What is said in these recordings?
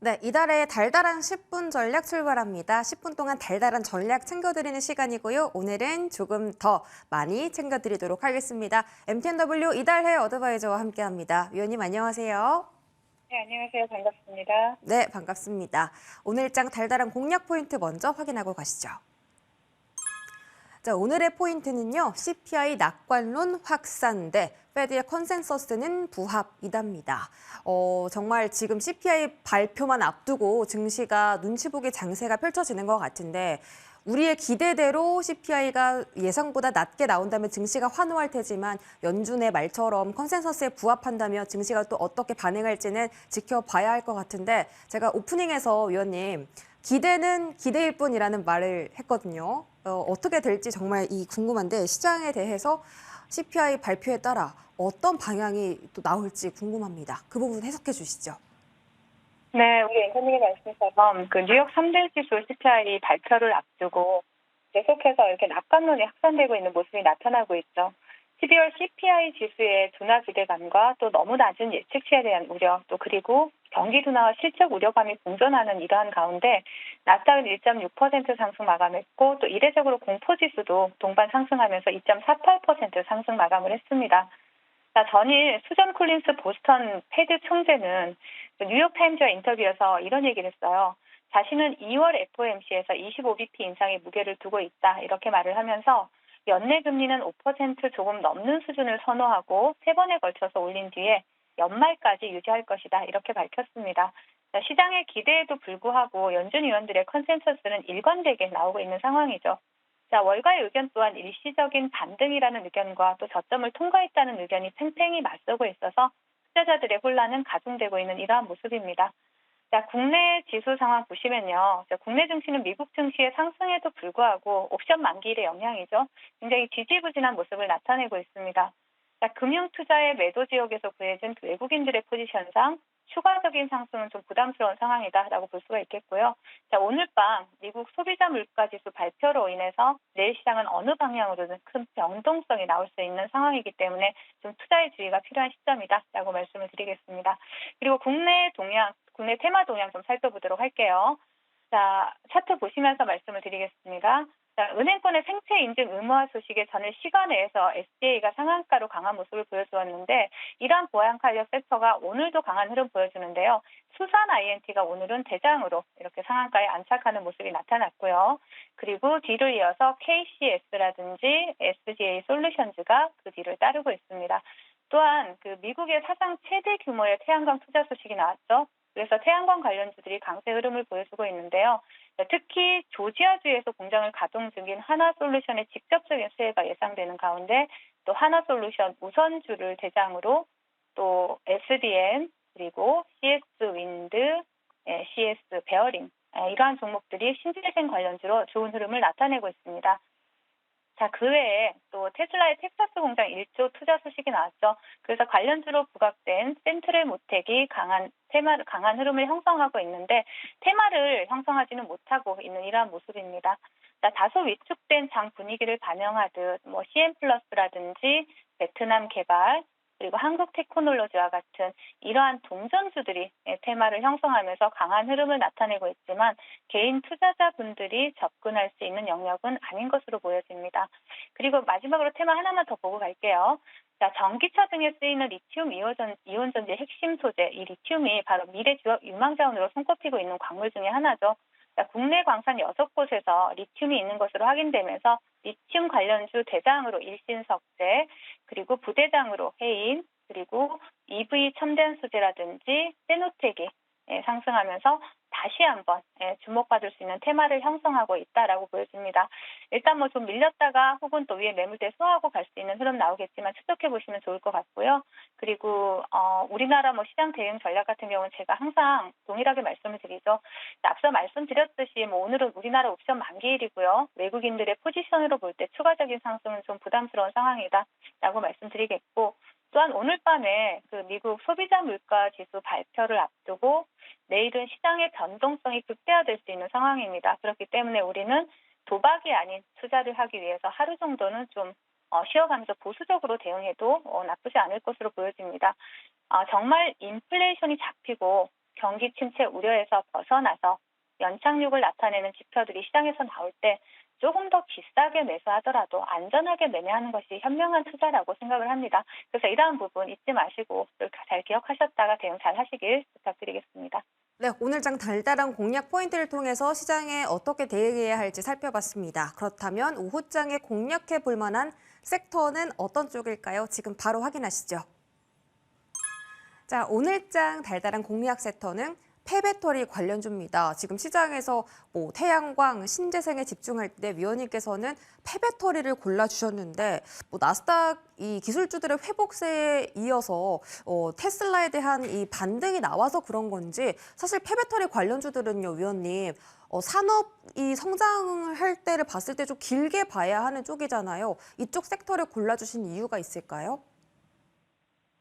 네, 이달의 달달한 10분 전략 출발합니다. 10분 동안 달달한 전략 챙겨드리는 시간이고요. 오늘은 조금 더 많이 챙겨드리도록 하겠습니다. MTNW 이달해 어드바이저와 함께합니다. 위원님 안녕하세요. 네, 안녕하세요. 반갑습니다. 네, 반갑습니다. 오늘장 달달한 공략 포인트 먼저 확인하고 가시죠. 자, 오늘의 포인트는요. CPI 낙관론 확산돼 페드의 컨센서스는 부합이답니다. 정말 지금 CPI 발표만 앞두고 증시가 눈치 보기 장세가 펼쳐지는 것 같은데 우리의 기대대로 CPI가 예상보다 낮게 나온다면 증시가 환호할 테지만 연준의 말처럼 컨센서스에 부합한다면 증시가 또 어떻게 반응할지는 지켜봐야 할 것 같은데 제가 오프닝에서 위원님 기대는 기대일 뿐이라는 말을 했거든요. 어떻게 될지 정말 궁금한데 시장에 대해서 CPI 발표에 따라 어떤 방향이 또 나올지 궁금합니다. 그 부분 해석해 주시죠. 네, 우리 앵커님의 말씀처럼 그 뉴욕 3대 지수 CPI 발표를 앞두고 계속해서 이렇게 낙관론이 확산되고 있는 모습이 나타나고 있죠. 12월 CPI 지수의 둔화 기대감과 또 너무 낮은 예측치에 대한 우려, 또 그리고 경기 둔화와 실적 우려감이 공존하는 이러한 가운데 나스닥은 1.6% 상승 마감했고 또 이례적으로 공포지수도 동반 상승하면서 2.48% 상승 마감을 했습니다. 자, 전일 수전 콜린스 보스턴 패드 총재는 뉴욕타임즈와 인터뷰에서 이런 얘기를 했어요. 자신은 2월 FOMC에서 25bp 인상의 무게를 두고 있다. 이렇게 말을 하면서 연내 금리는 5% 조금 넘는 수준을 선호하고 3번에 걸쳐서 올린 뒤에 연말까지 유지할 것이다. 이렇게 밝혔습니다. 자, 시장의 기대에도 불구하고 연준 위원들의 컨센서스는 일관되게 나오고 있는 상황이죠. 자, 월가의 의견 또한 일시적인 반등이라는 의견과 또 저점을 통과했다는 의견이 팽팽히 맞서고 있어서 투자자들의 혼란은 가중되고 있는 이러한 모습입니다. 자, 국내 지수 상황 보시면요. 자, 국내 증시는 미국 증시의 상승에도 불구하고 옵션 만기일의 영향이죠. 굉장히 지지부진한 모습을 나타내고 있습니다. 자, 금융 투자의 매도 지역에서 구해진 그 외국인들의 포지션상 추가적인 상승은 좀 부담스러운 상황이다라고 볼 수가 있겠고요. 자, 오늘 밤 미국 소비자 물가 지수 발표로 인해서 내일 시장은 어느 방향으로든 큰 변동성이 나올 수 있는 상황이기 때문에 좀 투자의 주의가 필요한 시점이다라고 말씀을 드리겠습니다. 그리고 국내 테마 동향 좀 살펴보도록 할게요. 자, 차트 보시면서 말씀을 드리겠습니다. 자, 은행권의 생체 인증 의무화 소식에 전일 시간에서 SDA가 상한가로 강한 모습을 보여주었는데 이러한 보안 관련 섹터가 오늘도 강한 흐름 보여주는데요. 수산 INT가 오늘은 대장으로 이렇게 상한가에 안착하는 모습이 나타났고요. 그리고 뒤를 이어서 KCS라든지 SGA 솔루션즈가 그 뒤를 따르고 있습니다. 또한 그 미국의 사상 최대 규모의 태양광 투자 소식이 나왔죠. 그래서 태양광 관련주들이 강세 흐름을 보여주고 있는데요. 특히 조지아주에서 공장을 가동 중인 하나솔루션의 직접적인 수혜가 예상되는 가운데 또 하나솔루션 우선주를 대장으로 또 SDN 그리고 CS 윈드, CS 베어링 이러한 종목들이 신재생 관련주로 좋은 흐름을 나타내고 있습니다. 자, 그 외에 또 테슬라의 텍사스 공장 1조 투자 소식이 나왔죠. 그래서 관련주로 부각된 센트럴 모텍이 강한 흐름을 형성하고 있는데 테마를 형성하지는 못하고 있는 이러한 모습입니다. 자, 다소 위축된 장 분위기를 반영하듯 CN 플러스라든지 베트남 개발 그리고 한국 테크놀로지와 같은 이러한 동전주들이 테마를 형성하면서 강한 흐름을 나타내고 있지만 개인 투자자분들이 접근할 수 있는 영역은 아닌 것으로 보여집니다. 그리고 마지막으로 테마 하나만 더 보고 갈게요. 자, 전기차 등에 쓰이는 리튬 이온전지의 핵심 소재, 이 리튬이 바로 미래 유망자원으로 손꼽히고 있는 광물 중에 하나죠. 자, 국내 광산 6곳에서 리튬이 있는 것으로 확인되면서 리튬 관련주 대장으로 일신석재, 그리고 부대장으로 해인, 그리고 EV 첨단 소재라든지 세노텍이 상승하면서 다시 한번 주목받을 수 있는 테마를 형성하고 있다라고 보여집니다. 일단 좀 밀렸다가 혹은 또 위에 매물대 소화하고 갈 수 있는 흐름 나오겠지만 추적해 보시면 좋을 것 같고요. 그리고 우리나라 시장 대응 전략 같은 경우는 제가 항상 동일하게 말씀을 드리죠. 앞서 말씀드렸듯이 오늘은 우리나라 옵션 만기일이고요. 외국인들의 포지션으로 볼 때 추가적인 상승은 좀 부담스러운 상황이다라고 말씀드리겠고 또한 오늘 밤에 그 미국 소비자 물가 지수 발표를 앞두고 내일은 시장의 변동성이 극대화될 수 있는 상황입니다. 그렇기 때문에 우리는 도박이 아닌 투자를 하기 위해서 하루 정도는 좀 쉬어가면서 보수적으로 대응해도 나쁘지 않을 것으로 보여집니다. 정말 인플레이션이 잡히고 경기 침체 우려에서 벗어나서 연착륙을 나타내는 지표들이 시장에서 나올 때 조금 더 비싸게 매수하더라도 안전하게 매매하는 것이 현명한 투자라고 생각을 합니다. 그래서 이러한 부분 잊지 마시고 잘 기억하셨다가 대응 잘 하시길 부탁드리겠습니다. 네, 오늘장 달달한 공략 포인트를 통해서 시장에 어떻게 대응해야 할지 살펴봤습니다. 그렇다면 오후장에 공략해 볼 만한 섹터는 어떤 쪽일까요? 지금 바로 확인하시죠. 자, 오늘장 달달한 공략 섹터는 폐배터리 관련주입니다. 지금 시장에서 태양광, 신재생에 집중할 때 위원님께서는 폐배터리를 골라주셨는데 나스닥 이 기술주들의 회복세에 이어서 테슬라에 대한 이 반등이 나와서 그런 건지 사실 폐배터리 관련주들은요, 위원님 산업이 성장할 때를 봤을 때 좀 길게 봐야 하는 쪽이잖아요. 이쪽 섹터를 골라주신 이유가 있을까요?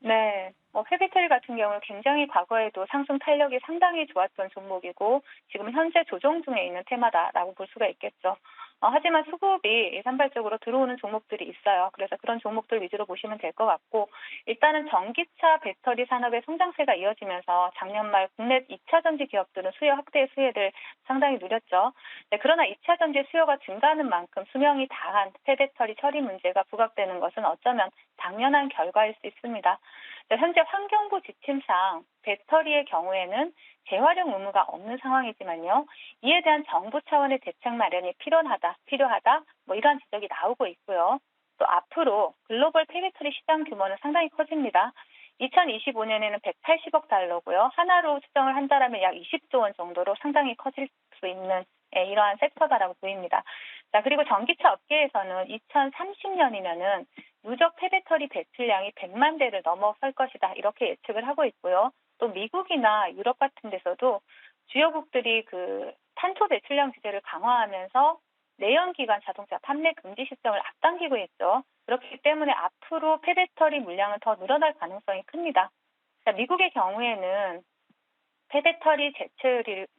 네. 폐배터리 같은 경우는 굉장히 과거에도 상승 탄력이 상당히 좋았던 종목이고 지금 현재 조정 중에 있는 테마다라고 볼 수가 있겠죠. 하지만 수급이 산발적으로 들어오는 종목들이 있어요. 그래서 그런 종목들 위주로 보시면 될 것 같고 일단은 전기차 배터리 산업의 성장세가 이어지면서 작년 말 국내 2차 전지 기업들은 수요 확대의 수혜를 상당히 누렸죠. 네, 그러나 2차 전지 수요가 증가하는 만큼 수명이 다한 폐배터리 처리 문제가 부각되는 것은 어쩌면 당연한 결과일 수 있습니다. 현재 환경부 지침상 배터리의 경우에는 재활용 의무가 없는 상황이지만요. 이에 대한 정부 차원의 대책 마련이 필요하다 이러한 지적이 나오고 있고요. 또 앞으로 글로벌 폐배터리 시장 규모는 상당히 커집니다. 2025년에는 180억 달러고요. 하나로 추정을 한다면 약 20조 원 정도로 상당히 커질 수 있는 이러한 섹터다라고 보입니다. 자, 그리고 전기차 업계에서는 2030년이면은 누적 폐배터리 배출량이 100만 대를 넘어설 것이다. 이렇게 예측을 하고 있고요. 또 미국이나 유럽 같은 데서도 주요국들이 그 탄소 배출량 규제를 강화하면서 내연기관 자동차 판매 금지 시점을 앞당기고 있죠. 그렇기 때문에 앞으로 폐배터리 물량은 더 늘어날 가능성이 큽니다. 자, 미국의 경우에는 폐배터리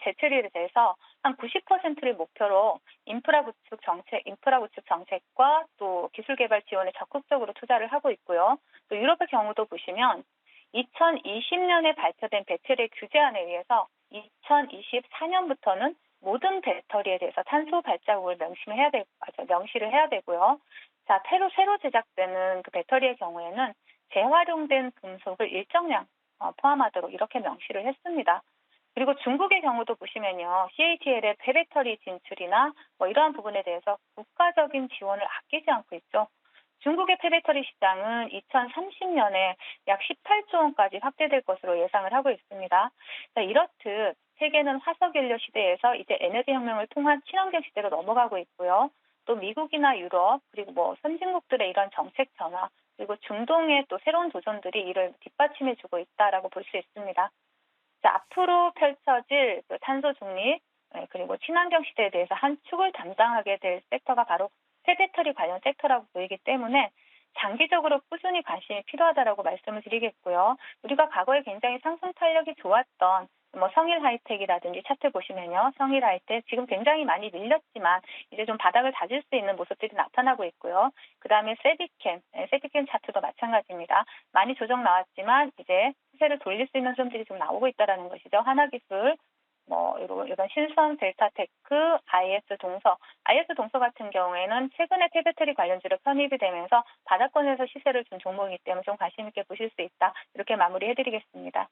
재처리에 대해서 한 90%를 목표로 인프라 구축 정책과 또 기술 개발 지원에 적극적으로 투자를 하고 있고요. 또 유럽의 경우도 보시면 2020년에 발표된 배터리 규제안에 의해서 2024년부터는 모든 배터리에 대해서 탄소 발자국을 명시를 해야 되고요. 자, 새로 제작되는 그 배터리의 경우에는 재활용된 금속을 일정량 포함하도록 이렇게 명시를 했습니다. 그리고 중국의 경우도 보시면요. CATL의 폐배터리 진출이나 이러한 부분에 대해서 국가적인 지원을 아끼지 않고 있죠. 중국의 폐배터리 시장은 2030년에 약 18조 원까지 확대될 것으로 예상을 하고 있습니다. 자, 이렇듯 세계는 화석연료 시대에서 이제 에너지 혁명을 통한 친환경 시대로 넘어가고 있고요. 또 미국이나 유럽 그리고 선진국들의 이런 정책 변화 그리고 중동의 또 새로운 도전들이 이를 뒷받침해주고 있다라고 볼 수 있습니다. 자, 앞으로 펼쳐질 그 탄소 중립 그리고 친환경 시대에 대해서 한 축을 담당하게 될 섹터가 바로 폐배터리 관련 섹터라고 보이기 때문에 장기적으로 꾸준히 관심이 필요하다라고 말씀을 드리겠고요. 우리가 과거에 굉장히 상승 탄력이 좋았던 성일 하이텍이라든지 차트 보시면요. 성일 하이텍 지금 굉장히 많이 밀렸지만 이제 좀 바닥을 다질 수 있는 모습들이 나타나고 있고요. 그다음에 세비캠 차트도 마찬가지입니다. 많이 조정 나왔지만 이제 추세를 돌릴 수 있는 흐름들이 좀 나오고 있다는 것이죠. 하나기술, 이런 신성, 델타테크, IS 동서 같은 경우에는 최근에 폐배터리 관련주로 편입이 되면서 바닥권에서 시세를 준 종목이기 때문에 좀 관심 있게 보실 수 있다. 이렇게 마무리해드리겠습니다.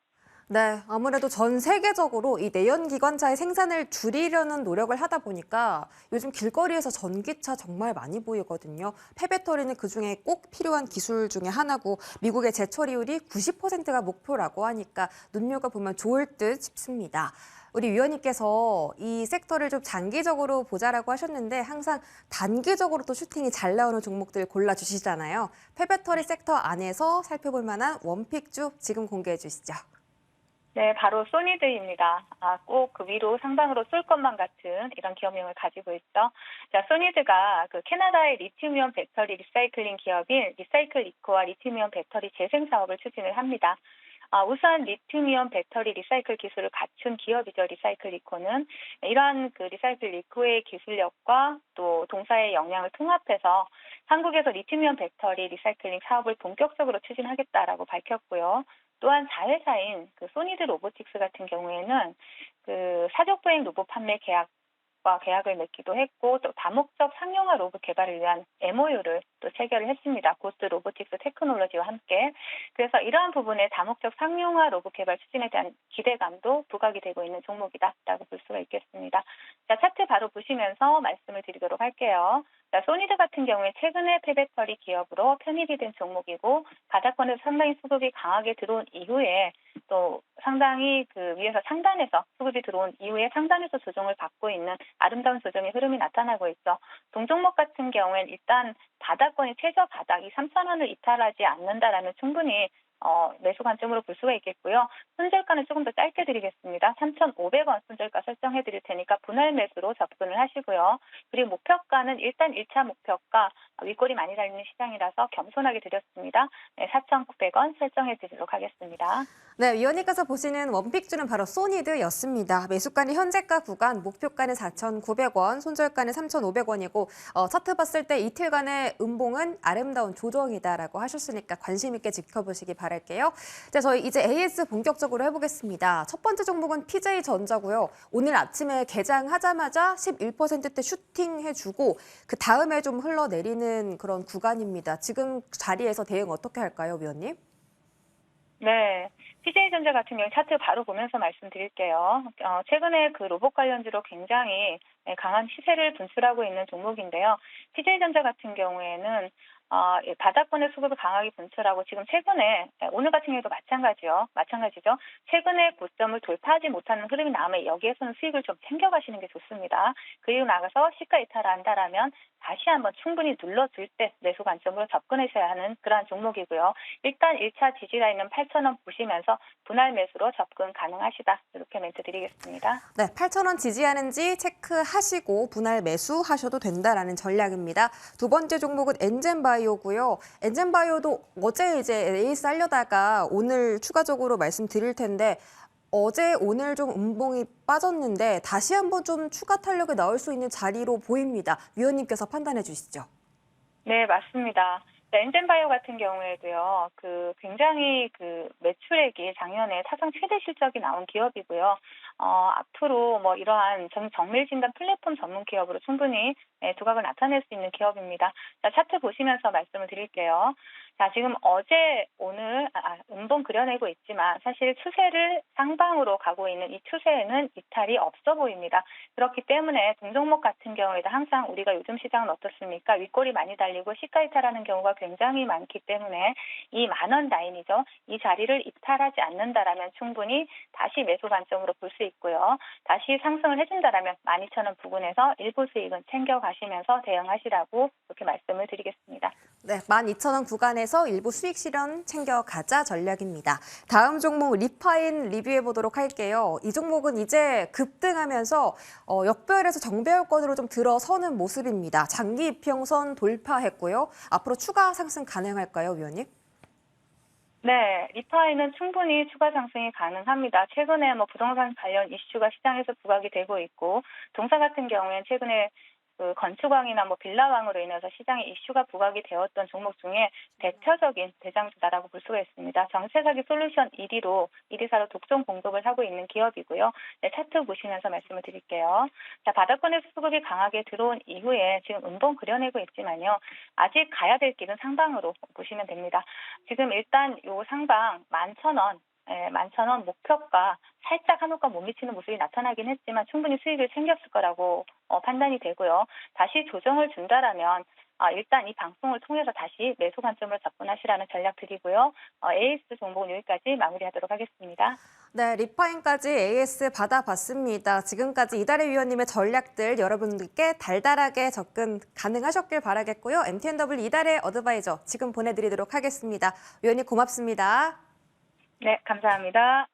네, 아무래도 전 세계적으로 이 내연기관차의 생산을 줄이려는 노력을 하다 보니까 요즘 길거리에서 전기차 정말 많이 보이거든요. 폐배터리는 그중에 꼭 필요한 기술 중에 하나고 미국의 재처리율이 90%가 목표라고 하니까 눈여겨보면 좋을 듯 싶습니다. 우리 위원님께서 이 섹터를 좀 장기적으로 보자라고 하셨는데 항상 단기적으로 또 슈팅이 잘 나오는 종목들 골라주시잖아요. 폐배터리 섹터 안에서 살펴볼 만한 원픽주 지금 공개해 주시죠. 네, 바로 소니드입니다. 꼭 그 위로 상방으로 쏠 것만 같은 이런 기업명을 가지고 있죠. 자, 소니드가 그 캐나다의 리튬이온 배터리 리사이클링 기업인 리사이클 리코와 리튬이온 배터리 재생 사업을 추진을 합니다. 우선 리튬이온 배터리 리사이클 기술을 갖춘 기업이죠. 리사이클 리코는. 이러한 그 리사이클 리코의 기술력과 또 동사의 역량을 통합해서 한국에서 리튬이온 배터리 리사이클링 사업을 본격적으로 추진하겠다라고 밝혔고요. 또한 자회사인 그 소니드 로보틱스 같은 경우에는 그 사족 보행 로봇 판매 계약을 맺기도 했고 또 다목적 상용화 로봇 개발을 위한 MOU를 또 체결을 했습니다. 고스트 로보틱스 테크놀로지와 함께. 그래서 이러한 부분에 다목적 상용화 로봇 개발 추진에 대한 기대감도 부각이 되고 있는 종목이다라고 볼 수가 있겠습니다. 자, 차트 바로 보시면서 말씀을 드리도록 할게요. 자, 소니드 같은 경우에 최근에 폐배터리 기업으로 편입이 된 종목이고 바닥권에서 상당히 수급이 강하게 들어온 이후에 또 상당히 그 위에서 상단에서 수급이 들어온 이후에 상단에서 조정을 받고 있는 아름다운 조정의 흐름이 나타나고 있죠. 동종목 같은 경우에는 일단 바닥권이 최저 바닥 이 3,000원을 이탈하지 않는다라면 충분히 매수 관점으로 볼 수가 있겠고요. 손절가는 조금 더 짧게 드리겠습니다. 3,500원 손절가 설정해 드릴 테니까 분할 매수로 접근을 하시고요. 그리고 목표가는 일단 1차 목표가 윗골이 많이 달리는 시장이라서 겸손하게 드렸습니다. 네, 4,900원 설정해 드리도록 하겠습니다. 네, 위원님께서 보시는 원픽주는 바로 소니드였습니다. 매수가는 현재가 구간, 목표가는 4,900원, 손절가는 3,500원이고 차트 봤을 때 이틀간의 음봉은 아름다운 조정이다라고 하셨으니까 관심 있게 지켜보시기 바랄게요. 자, 저희 이제 AS 본격적으로 해보겠습니다. 첫 번째 종목은 PJ전자고요. 오늘 아침에 개장하자마자 11%대 슈팅해주고 그 다음에 좀 흘러내리는 그런 구간입니다. 지금 자리에서 대응 어떻게 할까요, 위원님? 네. CJ전자 같은 경우 차트 바로 보면서 말씀드릴게요. 최근에 그 로봇 관련주로 굉장히 강한 시세를 분출하고 있는 종목인데요. CJ전자 같은 경우에는 바닥권의 수급을 강하게 분출하고 지금 최근에 오늘 같은 경우도 마찬가지죠. 최근에 고점을 돌파하지 못하는 흐름이 나오면 여기에서는 수익을 좀 챙겨가시는 게 좋습니다. 그리고 나가서 시가 이탈을 한다라면 다시 한번 충분히 눌러줄 때 매수 관점으로 접근하셔야 하는 그러한 종목이고요. 일단 1차 지지라인은 8,000원 보시면서 분할 매수로 접근 가능하시다. 이렇게 멘트 드리겠습니다. 네, 8,000원 지지하는지 체크하시고 분할 매수하셔도 된다라는 전략입니다. 두 번째 종목은 엔젠바이오고요. 엔젠바이오도 어제 이제 에이스 하려다가 오늘 추가적으로 말씀드릴 텐데 어제 오늘 좀 음봉이 빠졌는데 다시 한번 좀 추가 탄력이 나올 수 있는 자리로 보입니다. 위원님께서 판단해 주시죠. 네, 맞습니다. 엔젠바이오 같은 경우에도요, 굉장히 매출액이 작년에 사상 최대 실적이 나온 기업이고요. 앞으로 뭐 이러한 정밀 진단 플랫폼 전문 기업으로 충분히 두각을 나타낼 수 있는 기업입니다. 자, 차트 보시면서 말씀을 드릴게요. 자, 지금 어제, 오늘, 음봉 그려내고 있지만 사실 추세를 상방으로 가고 있는 이 추세에는 이탈이 없어 보입니다. 그렇기 때문에 동종목 같은 경우에도 항상 우리가 요즘 시장은 어떻습니까? 윗골이 많이 달리고 시가 이탈하는 경우가 굉장히 많기 때문에 이 10,000원 라인이죠. 이 자리를 이탈하지 않는다라면 충분히 다시 매수 관점으로 볼 수 있고요. 다시 상승을 해준다라면 12,000원 부근에서 일부 수익은 챙겨가시면서 대응하시라고 그렇게 말씀을 드리겠습니다. 네, 12,000원 구간에서 일부 수익 실현 챙겨가자 전략입니다. 다음 종목 리파인 리뷰해 보도록 할게요. 이 종목은 이제 급등하면서 역배열에서 정배열권으로 좀 들어서는 모습입니다. 장기 이평선 돌파했고요. 앞으로 추가 상승 가능할까요, 위원님? 네, 리파이는 충분히 추가 상승이 가능합니다. 최근에 뭐 부동산 관련 이슈가 시장에서 부각이 되고 있고, 동사 같은 경우에는 최근에 건축왕이나 뭐 빌라왕으로 인해서 시장에 이슈가 부각이 되었던 종목 중에 대표적인 대장주다라고 볼 수가 있습니다. 정체사기 솔루션 1위사로 독점 공급을 하고 있는 기업이고요. 네, 차트 보시면서 말씀을 드릴게요. 자, 바닥권에서 수급이 강하게 들어온 이후에 지금 음봉 그려내고 있지만요. 아직 가야 될 길은 상방으로 보시면 됩니다. 지금 일단 요 상방 11,000원 11,000원 목표가 살짝 한호가 못 미치는 모습이 나타나긴 했지만 충분히 수익을 챙겼을 거라고 판단이 되고요. 다시 조정을 준다라면 일단 이 방송을 통해서 다시 매수 관점으로 접근하시라는 전략 드리고요. AS 종목은 여기까지 마무리하도록 하겠습니다. 네, 리파인까지 AS 받아봤습니다. 지금까지 이달의 위원님의 전략들 여러분들께 달달하게 접근 가능하셨길 바라겠고요. MTNW 이달의 어드바이저 지금 보내드리도록 하겠습니다. 위원님 고맙습니다. 네, 감사합니다.